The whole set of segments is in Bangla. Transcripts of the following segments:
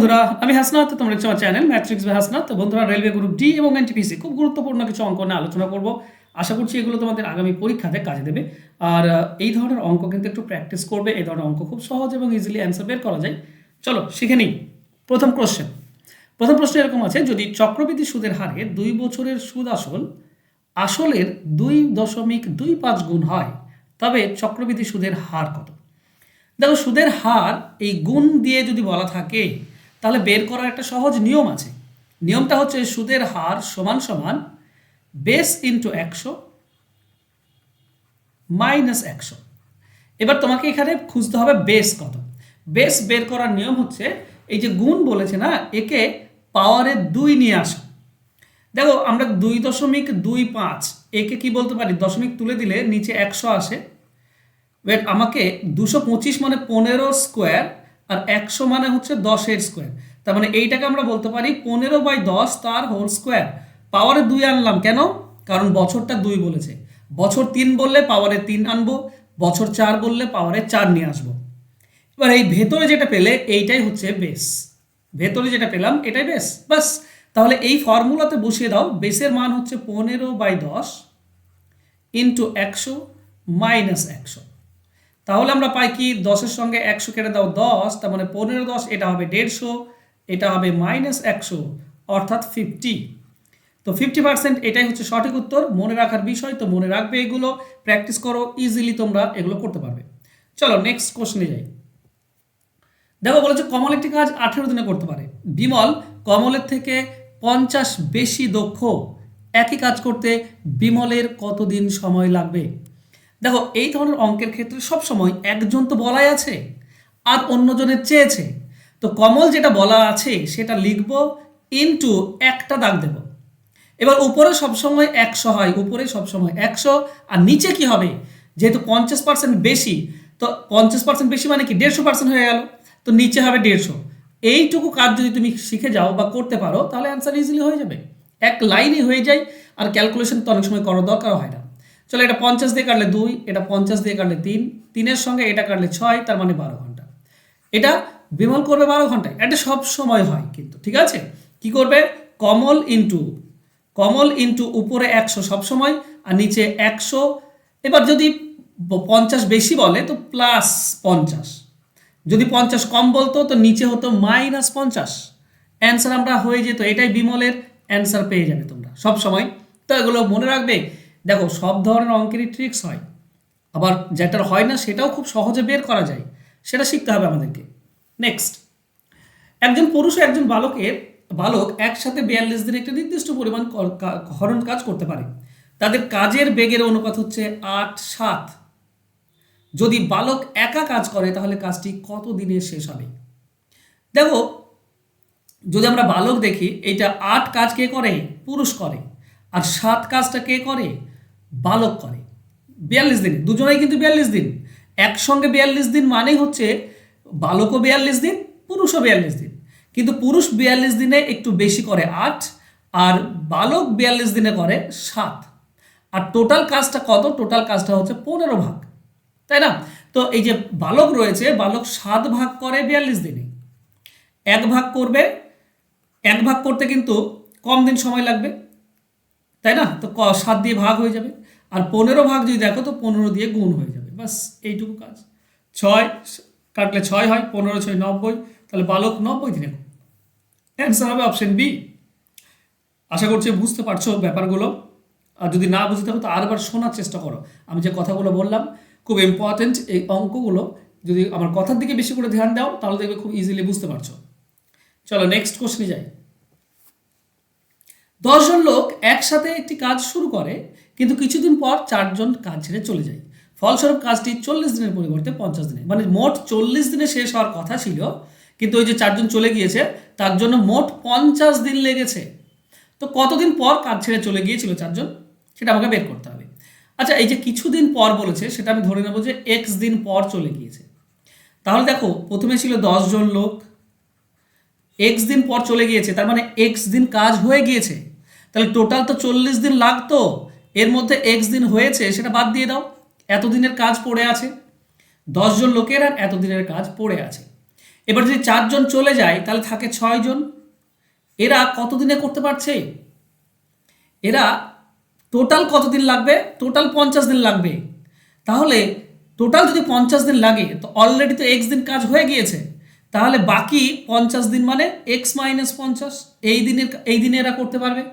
বন্ধুরা, আমি হাসনাত। তোমরা দেখছো আমার চ্যানেল ম্যাট্রিক্স বাই হাসনাত। তো বন্ধুরা, রেলওয়ে গ্রুপ ডি এবং এনটিপিসি খুব গুরুত্বপূর্ণ কিছু অঙ্ক নিয়ে আলোচনা করব। আশা করছি এগুলো তোমাদের আগামী পরীক্ষাতে কাজে দেবে। আর এই ধরনের অঙ্ক কিন্তু একটু প্র্যাকটিস করবে। এই ধরনের অঙ্ক খুব সহজ এবং ইজিলি অ্যান্সার বের করা যায়। চলো শিখে নিই। প্রথম প্রশ্ন এরকম আছে, যদি চক্রবৃদ্ধি সুদের হারে 2 বছরের সুদ আসলের 2.25 গুণ হয়, তবে চক্রবৃদ্ধি সুদের হার কত? দেখো, সুদের হার এই গুণ দিয়ে যদি বলা থাকে তাহলে বের করার একটা সহজ নিয়ম আছে। নিয়মটা হচ্ছে সুদের হার সমান সমান বেস ইন্টু 100 মাইনাস 100। এবার তোমাকে এখানে খুঁজতে হবে বেস কত। বেস বের করার নিয়ম হচ্ছে এই যে গুণ বলেছে না, একে পাওয়ারের 2 নিয়ে আসো। দেখো, আমরা 2.25 একে কি বলতে পারি, দশমিক তুলে দিলে নিচে 100 আসে। ওয়েট, আমাকে 225 মানে 15 স্কোয়ার আর 100 মানে হচ্ছে 10-এর স্কোয়ার। তার মানে এইটাকে আমরা বলতে পারি 15/10 তার হোল স্কোয়ার। পাওয়ারে 2 আনলাম কেন? কারণ বছরটা 2 বলেছে। বছর 3 বললে পাওয়ারে 3 আনবো, বছর 4 বললে পাওয়ারে 4 নিয়ে আসবো। এবার এই ভেতরে যেটা পেলে এইটাই হচ্ছে বেস। ভেতরে যেটা পেলাম এটাই বেস, বাস। তাহলে এই ফর্মুলাতে বসিয়ে দাও। বেসের মান হচ্ছে 15/10 ইন্টু 100 মাইনাস 100। তাহলে আমরা পাই কি, 10-এর সঙ্গে 100 কেটে দাও 10, তার মানে 15×10, এটা হবে 150, এটা হবে মাইনাস 100 অর্থাৎ 50। তো 50% এটাই হচ্ছে সঠিক উত্তর। মনে রাখার বিষয়, তো মনে রাখবে, এগুলো প্র্যাকটিস করো, ইজিলি তোমরা এগুলো করতে পারবে। চলো নেক্সট কোশ্চেনে যাই। দেখো, বলেছে কমল একটি কাজ 18 দিনে করতে পারে। বিমল কমলের থেকে 50 বেশি দক্ষ। একই কাজ করতে বিমলের কতদিন সময় লাগবে? দেখো, এই ধরনের অঙ্কের ক্ষেত্রে সবসময় একজন তো বলাই আছে আর অন্যজনের চেয়েছে। তো কমল যেটা বলা আছে সেটা লিখব, ইনটু একটা দাগ দেব। এবার উপরে সবসময় 100 হয়, উপরে সবসময় 100, আর নিচে কি হবে, যেহেতু 50% বেশি, তো 50% বেশি মানে কি 150% হয়ে গেল, তো নিচে হবে 150। এইটুকু কাজ যদি তুমি শিখে যাও বা করতে পারো তাহলে অ্যান্সার ইজিলি হয়ে যাবে, এক লাইনই হয়ে যায়। আর ক্যালকুলেশন তো অনেক সময় করার দরকার হয় না। চলো, এটা 50 দিয়ে কাটলে 2, এটা 50 দিয়ে কাটলে 3, 3-এর সঙ্গে এটা কাটলে 6, তার মানে 12 ঘন্টা। এটা বিমল করবে 12 ঘন্টায়। এটা সব সময় হয় কিন্তু, ঠিক আছে। কি করবে, কমল ইন্টু উপরে 100 সবসময় আর নিচে 100। এবার যদি 50 বেশি বলে তো প্লাস 50, যদি 50 কম বলতো তো নিচে হতো মাইনাস 50। অ্যান্সার আমরা হয়ে যেত, এটাই বিমলের অ্যান্সার পেয়ে যাবে তোমরা সব সময়। তো এগুলো মনে রাখবে। দেখো, সব ধরনের অঙ্কেরই ট্রিক্স হয়, আবার যেটার হয় না সেটাও খুব সহজে বের করা যায়, সেটা শিখতে হবে আমাদেরকে। নেক্সট, একজন পুরুষ ও একজন বালক একসাথে 42 দিন একটি নির্দিষ্ট পরিমাণ হরণ কাজ করতে পারে। তাদের কাজের বেগের অনুপাত হচ্ছে 8:7। যদি বালক একা কাজ করে তাহলে কাজটি কত দিনে শেষ হবে? দেখো, যদি আমরা বালক দেখি, এইটা 8 কাজ কে করে, পুরুষ করে, আর 7 কাজটা কে করে, বালক করে। 42 দিন, দুজনেই কিন্তু 42 দিন একসঙ্গে। 42 দিন মানেই হচ্ছে বালকও 42 দিন, পুরুষও 42 দিন। কিন্তু পুরুষ 42 দিনে একটু বেশি করে 8, আর বালক 42 দিনে করে 7। আর টোটাল কাজটা কত? টোটাল কাজটা হচ্ছে 15 ভাগ, তাই না? তো এই যে বালক রয়েছে, বালক 7 ভাগ করে 42 দিনে। এক ভাগ করতে কিন্তু কম দিন সময় লাগবে, তাই না? তো 7 দিয়ে ভাগ হয়ে যাবে। আর 15 ভাগ যদি দেখো তো 15 দিয়ে গুণ হয়ে যাবে, বাস এইটুকু কাজ। 6 কাটলে 6 হয়, 15×6 90, তাহলে বালক 90 দিনে। অ্যান্সার হবে অপশন বি। আশা করছি বুঝতে পারছো ব্যাপারগুলো। আর যদি না বুঝতে থাকো তো আরেকবার শোনার চেষ্টা করো। আমি যে কথাগুলো বললাম খুব ইম্পর্টেন্ট, এই অঙ্কগুলো যদি আমার কথার দিকে বেশি করে ধ্যান দাও তাহলে দেখবে খুব ইজিলি বুঝতে পারছো। চলো নেক্সট কোশ্চেনে যাই। 10 জন লোক একসাথে একটি কাজ শুরু করে, কিন্তু কিছুদিন পর 4 জন কাজ ছেড়ে চলে যায়। ফলস্বরূপ কাজটি 40 দিনের পরিবর্তে 50 দিনে, মানে মোট 40 দিনে শেষ হওয়ার কথা ছিল, কিন্তু ওই যে 4 জন চলে গিয়েছে তার জন্য মোট 50 দিন লেগেছে। তো কতদিন পর কাজ ছেড়ে চলে গিয়েছিল 4 জন, সেটা আমাকে বের করতে হবে। আচ্ছা, এই যে কিছুদিন পর বলেছে, সেটা আমি ধরে নেব যে x দিন পর চলে গিয়েছে। তাহলে দেখো, প্রথমে ছিল 10 জন লোক, x দিন পর চলে গিয়েছে, তার মানে x দিন কাজ হয়ে গিয়েছে। তাহলে টোটাল তো 40 দিন লাগতো, এর মধ্যে x দিন হয়েছে সেটা বাদ দিয়ে দাও, এতদিনের কাজ পড়ে আছে। 10 জন লোকের আর এতদিনের কাজ পড়ে আছে। এবার যদি 4 জন চলে যায় তাহলে থাকে 6 জন। এরা কতদিনে করতে পারছে? এরা টোটাল কতদিন লাগবে? টোটাল 50 দিন লাগবে। তাহলে টোটাল যদি 50 দিন লাগে তো অলরেডি তো এক্স দিন কাজ হয়ে গিয়েছে, তাহলে বাকি 50 দিন মানে এক্স মাইনাস 50 এই দিনে এরা করতে পারবে।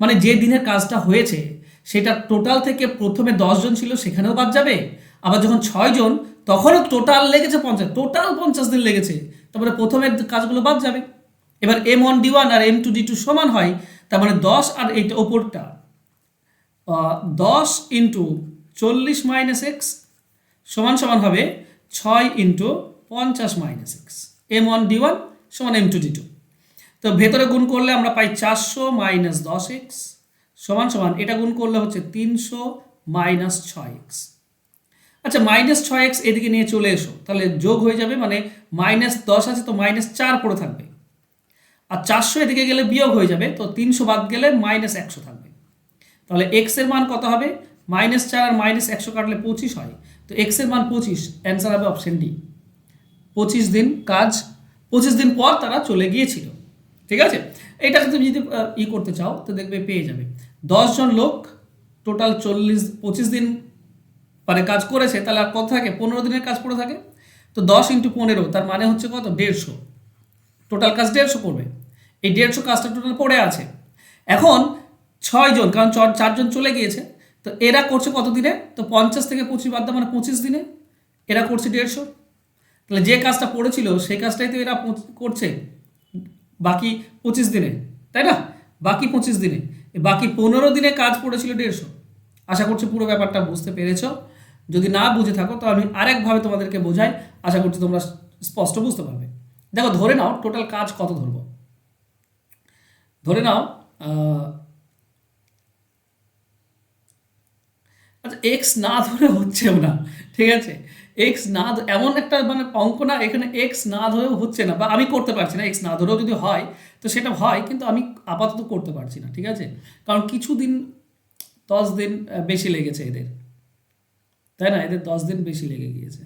মানে যে দিনের কাজটা হয়েছে সেটা টোটাল থেকে প্রথমে 10 জন ছিল সেখানেও বাদ যাবে, আবার যখন 6 জন তখনও টোটাল লেগেছে 50, টোটাল 50 দিন লেগেছে, তারপরে প্রথমের কাজগুলো বাদ যাবে। এবার M1D1 আর M2D2 সমান হয়, তার মানে 10 আর এইটা ওপরটা 10 ইন্টু 40 মাইনাস এক্স সমান সমান হবে 6 ইন্টু 50 মাইনাস এক্স। M1D1 সমান M2D2। তো ভেতরে গুণ করলে আমরা পাই 400 মাইনাস 10x সমান সমান এটা গুণ করলে হচ্ছে 300 মাইনাস 6x। আচ্ছা, মাইনাস 6x এদিকে নিয়ে চলে এসো, তাহলে যোগ হয়ে যাবে, মানে মাইনাস 10 আছে তো মাইনাস 4 পড়ে থাকবে, আর 400 এদিকে গেলে বিয়োগ হয়ে যাবে, তো 300 বাদ গেলে মাইনাস 100 থাকবে। তাহলে এক্স এর মান কত হবে? মাইনাস 4 আর মাইনাস 100 কাটলে 25 হয়, তো এক্স এর মান 25, অ্যান্সার হবে অপশন ডি। 25 দিন কাজ, 25 দিন পর তারা চলে গিয়েছিল। ঠিক আছে, এইটাকে তুমি যদি করতে চাও তো দেখবে পেয়ে যাবে 10 জন লোক টোটাল 25 দিন মানে কাজ করেছে, তাহলে আর কত থাকে? 15 দিনের কাজ পড়ে থাকে। তো 10 ইন্টু 15 তার মানে হচ্ছে কত? 150। টোটাল কাজ 150 করবে, এই 150 কাজটা টোটাল পড়ে আছে। এখন 6 জন, কারণ 4 জন চলে গিয়েছে, তো এরা করছে কত দিনে? তো 50 থেকে 25 বাদ দাও, মানে 25 দিনে এরা করছে 150। তাহলে যে কাজটা পড়েছিল সেই কাজটাই তো এরা করছে বাকি 25 দিনে, তাই না? বাকি 25 দিনে, বাকি 15 দিনে কাজ পড়েছিল 150। আশা করছি পুরো ব্যাপারটা বুঝতে পেরেছ। যদি না বুঝে থাকো তো আমি আরেকভাবে তোমাদেরকে বোঝাই, আশা করছি তোমরা স্পষ্ট বুঝতে পারবে। দেখো, ধরে নাও টোটাল কাজ কত ধরবো, ধরে নাও আচ্ছা এক্স না ধরে হচ্ছেও না, ঠিক আছে, এক্স না এমন একটা মানে অঙ্ক না, এখানে এক্স না ধরেও হচ্ছে না, বা আমি করতে পারছি না। এক্স না ধরেও যদি হয় তো সেটা হয়, কিন্তু আমি আপাতত করতে পারছি না, ঠিক আছে, কারণ কিছুদিন 10 দিন বেশি লেগেছে এদের, তাই না? এদের 10 দিন বেশি লেগে গিয়েছে।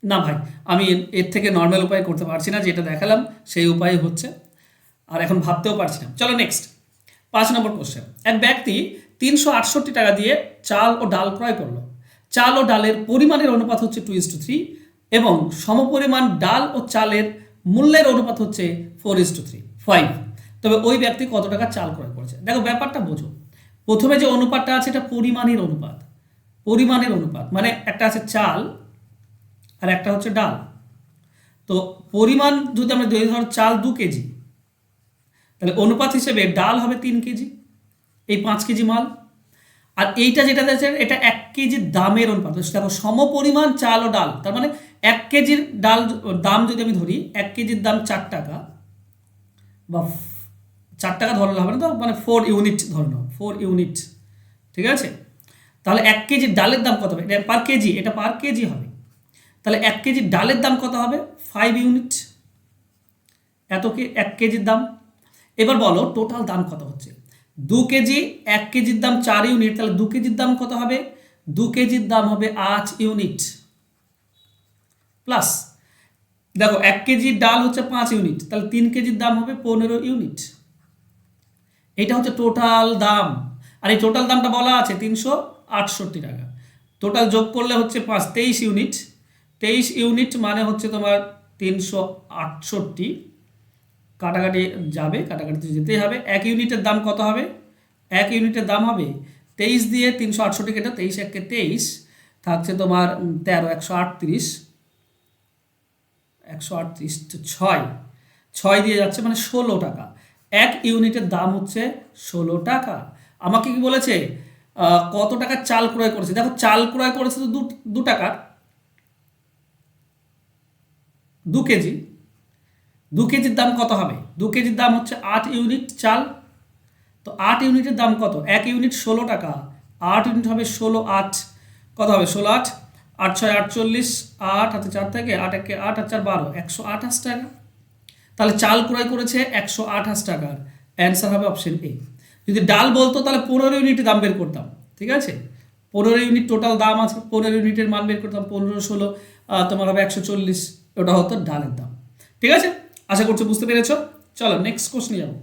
না ভাই, আমি এর থেকে নর্মাল উপায় করতে পারছি না, যেটা দেখালাম সেই উপায় হচ্ছে, আর এখন ভাবতেও পারছি না। চলো নেক্সট 5 নম্বর কোশ্চেন। এক ব্যক্তি 368 টাকা দিয়ে চাল ও ডাল ক্রয় করলো। চাল ও ডালের পরিমাণের অনুপাত হচ্ছে 2:3 এবং সমপরিমাণ ডাল ও চালের মূল্যের অনুপাত হচ্ছে 4:5। তবে ওই ব্যক্তি কত টাকা চাল ক্রয় করেছে? দেখো ব্যাপারটা বোঝো, প্রথমে যে অনুপাতটা আছে এটা পরিমাণের অনুপাত। পরিমাণের অনুপাত মানে একটা আছে চাল আর একটা হচ্ছে ডাল। তো পরিমাণ যদি আমরা ধর চাল 2 কেজি, তাহলে অনুপাত হিসেবে ডাল হবে 3 কেজি, এই 5 কেজি মাল। আর এইটা যেটা আছে এটা 1 কেজির দামের অনুপাত। দেখো সমপরিমাণ চাল ও ডাল, তার মানে 1 কেজির ডাল দাম যদি আমি ধরি, 1 কেজির দাম 4 টাকা, বা 4 টাকা ধরলে হবে না, তো মানে 4 ইউনিট ধরে নাও, 4 ইউনিট, ঠিক আছে। তাহলে 1 কেজির ডালের দাম কত হবে? এটা পার কেজি, এটা পার কেজি হবে। তাহলে 1 কেজির ডালের দাম কত হবে? 5 ইউনিট, এত 1 কেজির দাম। এবার বলো টোটাল দাম কত হচ্ছে? 2 কেজি, 1 কেজির দাম 4 ইউনিট, তাহলে 2 কেজির দাম কত হবে? 2 কেজির দাম হবে 8 ইউনিট প্লাস, দেখো 1 কেজির ডাল হচ্ছে 5 ইউনিট, তাহলে 3 কেজির দাম হবে 15 ইউনিট। এটা হচ্ছে টোটাল দাম, আর এই টোটাল দামটা বলা আছে 368 টাকা। টোটাল যোগ করলে হচ্ছে 23 ইউনিট, 23 ইউনিট মানে হচ্ছে তোমার 368, কাটাকাটি যাবে, কাটাকাটিতে যেতেই হবে। 1 ইউনিটের দাম কত হবে? 1 ইউনিটের দাম হবে 23 দিয়ে 368 কেটে 23 1 কে 23 থাকছে তোমার 13, 138, 138 তো 6 দিয়ে যাচ্ছে মানে 16 টাকা। 1 ইউনিটের দাম হচ্ছে 16 টাকা। আমাকে কি বলেছে? কত টাকা চাল ক্রয় করেছে? দেখো চাল ক্রয় করেছে তো 2 টাকার, 2 কেজি। 2 কেজির দাম কত হবে? 2 কেজির দাম হচ্ছে 8 ইউনিট চাল। তো 8 ইউনিটের দাম কত? 1 ইউনিট 16 টাকা, 8 ইউনিট হবে 16, 8 কত হবে? 16 8, 8 6 48, 8 হাতে 4 থেকে 8 1 8 আর 4 12, 128 টাকা। তাহলে চাল ক্রয় করেছে 128 টাকার, অ্যান্সার হবে অপশন এ। যদি ডাল বলতো তাহলে 15 ইউনিটের দাম বের করতাম, ঠিক আছে, 15 ইউনিট টোটাল দাম আছে, 15 ইউনিটের মান বের করতাম, 15 16 তোমার হবে 140, ওটা হতো ডালের দাম। ঠিক আছে, আশা করছি বুঝতে পেরেছো। চলো নেক্সট কোশ্চেনে যাবো।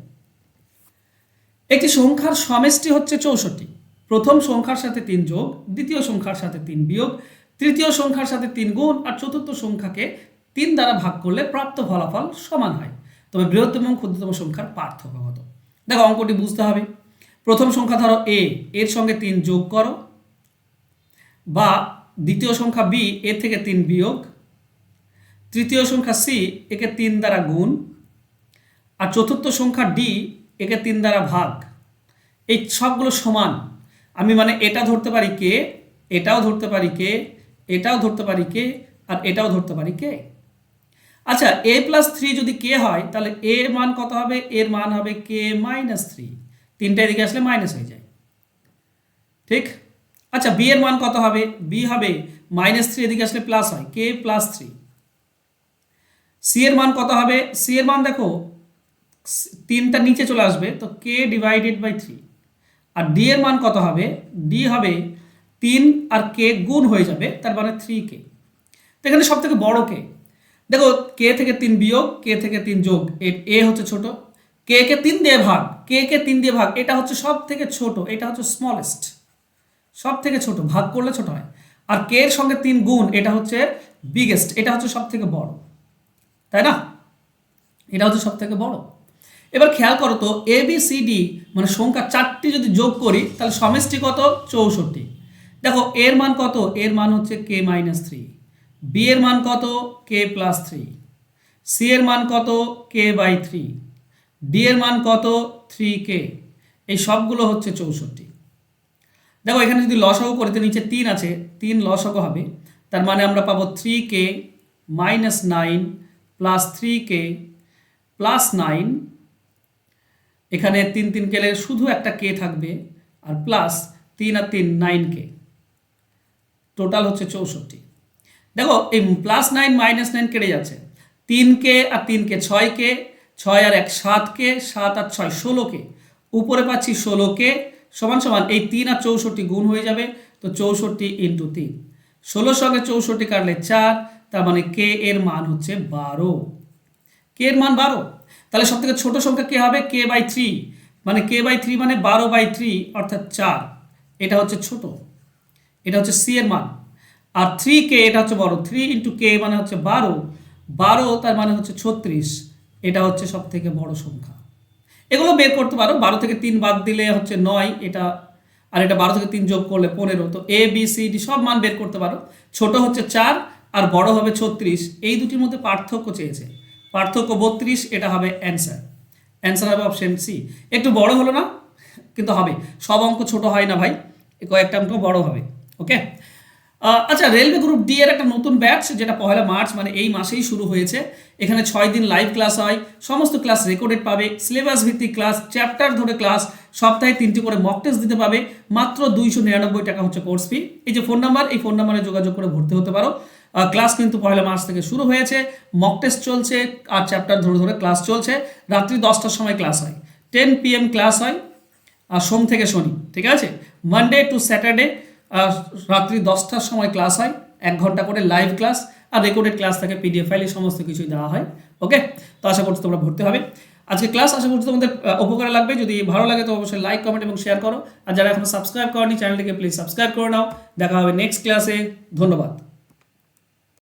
একটি সংখ্যার সমষ্টি হচ্ছে 64। প্রথম সংখ্যার সাথে 3 যোগ, দ্বিতীয় সংখ্যার সাথে 3 বিয়োগ, তৃতীয় সংখ্যার সাথে 3 গুণ আর চতুর্থ সংখ্যাকে 3 দ্বারা ভাগ করলে প্রাপ্ত ফলাফল সমান হয়। তবে বৃহত্তম এবং ক্ষুদ্রতম সংখ্যার পার্থক্য কত? দেখো অঙ্কটি বুঝতে হবে। প্রথম সংখ্যা ধরো এ, এর সঙ্গে 3 যোগ করো, বা দ্বিতীয় সংখ্যা বি, এর থেকে 3 বিয়োগ, তৃতীয় সংখ্যা সি, একে 3 দ্বারা গুণ, আর চতুর্থ সংখ্যা ডি, একে 3 দ্বারা ভাগ। এই সবগুলো সমান। আমি মানে এটা ধরতে পারি কে, এটাও ধরতে পারি কে, এটাও ধরতে পারি কে, আর এটাও ধরতে পারি কে। আচ্ছা, a প্লাস 3 যদি কে হয় তাহলে a এর মান কত হবে? এর মান হবে কে মাইনাস 3। তিনটা এদিকে আসলে মাইনাস হয়ে যায়, ঠিক। আচ্ছা, b এর মান কত হবে? b হবে মাইনাস 3, এদিকে আসলে প্লাস হয়, কে প্লাস 3। c এর মান কত হবে? c এর মান দেখো 3টা নিচে চলে আসবে, তো কে ডিভাইডেড বাই 3। আর ডি এর মান কত হবে? ডি হবে 3 আর কে গুণ হয়ে যাবে, তার মানে 3k। তো এখানে সব থেকে বড় কে। দেখো কে থেকে 3 বিয়োগ, কে থেকে 3 যোগ, এ হচ্ছে ছোট। কে কে 3 দিয়ে ভাগ, কে কে 3 দিয়ে ভাগ, এটা হচ্ছে সব থেকে ছোট, এটা হচ্ছে স্মলেস্ট, সব থেকে ছোট, ভাগ করলে ছোট হয়। আর কে এর সঙ্গে 3 গুণ, এটা হচ্ছে বিগেস্ট, এটা হচ্ছে সব থেকে বড়, তাই না? এটা হচ্ছে সব থেকে বড়। এবার খেয়াল করো তো, এ বি সি ডি মানে সংখ্যা 4টি যদি যোগ করি তাহলে সমষ্টি কত? 64। দেখো এর মান কত? এর মান হচ্ছে কে মাইনাস 3। বি এর মান কত? K plus 3। সি এর মান কত? কে বাই 3। ডি এর মান কত? 3k। এই সবগুলো হচ্ছে 64। দেখো এখানে যদি লসাগু করি তো নিচে 3 আছে, 3 লসাগু হবে, তার মানে আমরা পাবো 3k minus 9 plus 3k plus 9। এখানে 3 3 কেলে শুধু একটা কে থাকবে, আর প্লাস 3 আর 3 9k, টোটাল হচ্ছে 64। দেখো এই প্লাস 9 মাইনাস 9 কেটে যাচ্ছে, 3k আর 3k 6k, 6 আর 1 7k, 7 আর 6 16k, উপরে পাচ্ছি 16k সমান সমান এই 3 আর 64 গুণ হয়ে যাবে, তো 64 ইন্টু 3, 16 সঙ্গে 64 কাটলে 4, তার মানে কে এর মান হচ্ছে 12। কে এর মান 12। তাহলে সব থেকে ছোট সংখ্যা কে হবে? কে বাই 3, মানে কে বাই 3 মানে 12/3 অর্থাৎ 4, এটা হচ্ছে ছোট, এটা হচ্ছে সি এর মান। আর 3k এটা হচ্ছে বড়, 3 ইন্টু কে মানে হচ্ছে 12, 12 তার মানে হচ্ছে 36, এটা হচ্ছে সব থেকে বড় সংখ্যা। এগুলো বের করতে পারো, 12 থেকে 3 বাদ দিলে হচ্ছে 9, এটা আর এটা 12 থেকে 3 যোগ করলে 15, তো এ বি সি ডি সব মান বের করতে পারো। ছোট হচ্ছে 4 আর বড় হবে 36, এই দুটির মধ্যে পার্থক্য চেয়েছে, পার্থক্য 32, এটা হবে অ্যান্সার। অ্যান্সার হবে অপশন সি। একটু বড় হলো না, কিন্তু হবে, সব অঙ্ক ছোট হয় না ভাই, কয়েকটা অঙ্ক বড় হবে। ওকে। আচ্ছা, রেলওয়ে গ্রুপ ডি এর একটা নতুন ব্যাচ, যেটা 1 মার্চ মানে এই মাসেই শুরু হয়েছে। এখানে 6 দিন লাইভ ক্লাস হয়, সমস্ত ক্লাস রেকর্ডেড পাবে, সিলেবাস ভিত্তিক ক্লাস, চ্যাপ্টার ধরে ক্লাস, সপ্তাহে 3টি করে মক টেস্ট দিতে পাবে, মাত্র 299 টাকা হচ্ছে কোর্স ফি। এই যে ফোন নাম্বার, এই ফোন নাম্বারে যোগাযোগ করে ভর্তি হতে পারো। ক্লাস কিন্তু 1 মার্চ থেকে শুরু হয়েছে, মক টেস্ট চলছে আর চ্যাপ্টার ধরে ধরে ক্লাস চলছে। রাত্রি 10টার সময় ক্লাস হয়, 10 PM ক্লাস হয়, আর সোম থেকে শনি, ঠিক আছে। মানডে টু স্যাটারডে রাত্রি 10টার সময় ক্লাস হয়, 1 ঘন্টা করে লাইভ ক্লাস, আর রেকর্ডেড ক্লাস থাকে, পিডিএফ ফাইলে সমস্ত কিছুই দেওয়া হয়। ওকে, তো আশা করছি তোমরা ভর্তি হবে। আজকে ক্লাস আশা করছি তোমাদের উপকারে লাগবে। যদি ভালো লাগে তো অবশ্যই লাইক, কমেন্ট এবং শেয়ার করো। আর যারা এখনো সাবস্ক্রাইব করনি চ্যানেলটিকে প্লিজ সাবস্ক্রাইব করে নাও। দেখা হবে নেক্সট ক্লাসে। ধন্যবাদ।